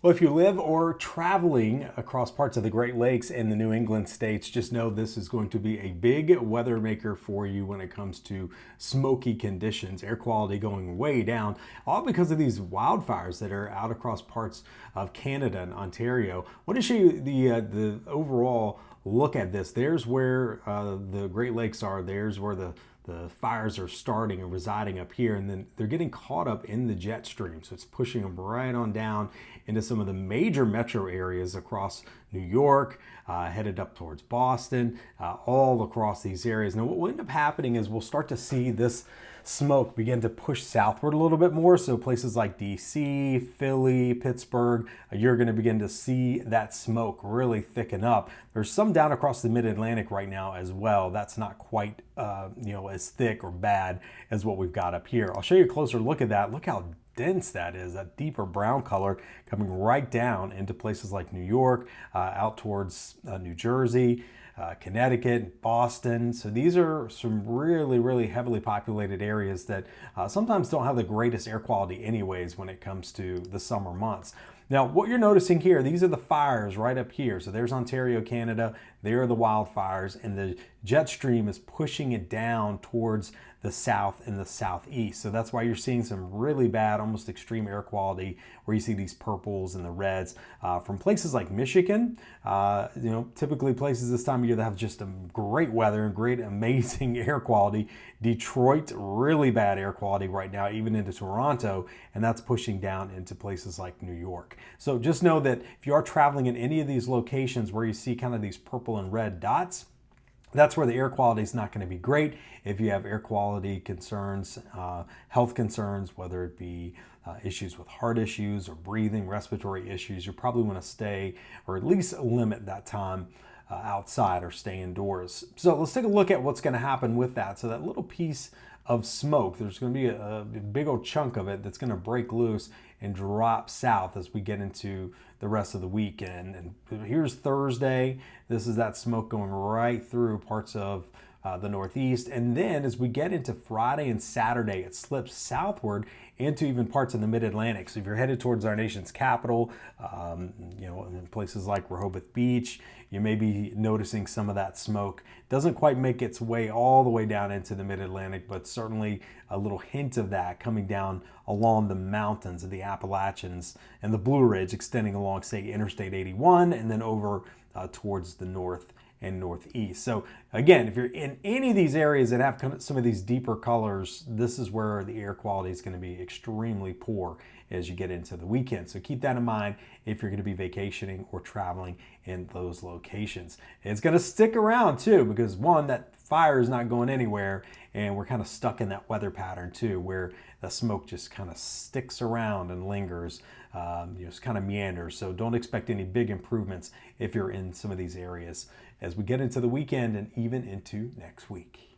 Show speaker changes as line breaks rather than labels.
Well, if you live or traveling across parts of the Great Lakes and the New England states, just know this is going to be a big weather maker for you when it comes to smoky conditions, air quality going way down, all because of these wildfires that are out across parts of Canada and Ontario. I want to show you the overall look at this. There's where the Great Lakes are. There's where the fires are starting and residing up here, and then they're getting caught up in the jet stream. So it's pushing them right on down into some of the major metro areas across New York, headed up towards Boston, all across these areas. Now what will end up happening is we'll start to see this smoke begin to push southward a little bit more. So places like DC, Philly, Pittsburgh, you're going to begin to see that smoke really thicken up. There's some down across the mid-Atlantic right now as well. That's not quite as thick or bad as what we've got up here. I'll show you a closer look at that. Look how dense that is, that deeper brown color coming right down into places like New York, out towards New Jersey, Connecticut, Boston. So these are some really, really heavily populated areas that sometimes don't have the greatest air quality anyways when it comes to the summer months. Now, what you're noticing here, these are the fires right up here. So there's Ontario, Canada. There are the wildfires, and the jet stream is pushing it down towards the south and the southeast. So that's why you're seeing some really bad, almost extreme air quality, where you see these purples and the reds from places like Michigan. Typically places this time of year that have just a great weather and great, amazing air quality. Detroit, really bad air quality right now, even into Toronto, and that's pushing down into places like New York. So just know that if you are traveling in any of these locations where you see kind of these purple and red dots, that's where the air quality is not going to be great. If you have air quality concerns, health concerns, whether it be issues with heart issues or breathing, respiratory issues, you probably want to stay or at least limit that time outside or stay indoors. So let's take a look at what's going to happen with that. So that little piece of smoke, there's going to be a big old chunk of it that's going to break loose and drop south as we get into the rest of the weekend. And here's Thursday. This is that smoke going right through parts of the Northeast. And then as we get into Friday and Saturday, it slips southward into even parts of the mid-Atlantic. So if you're headed towards our nation's capital, in places like Rehoboth Beach, you may be noticing some of that smoke. Doesn't quite make its way all the way down into the mid-Atlantic, but certainly a little hint of that coming down along the mountains of the Appalachians and the Blue Ridge, extending along, say, Interstate 81, and then over towards the north and northeast. So again, if you're in any of these areas that have some of these deeper colors, this is where the air quality is going to be extremely poor as you get into the weekend. So keep that in mind if you're going to be vacationing or traveling in those locations. It's going to stick around too, because one, that fire is not going anywhere, and we're kind of stuck in that weather pattern too, where the smoke just kind of sticks around and lingers, just kind of meanders. So don't expect any big improvements if you're in some of these areas as we get into the weekend and even into next week.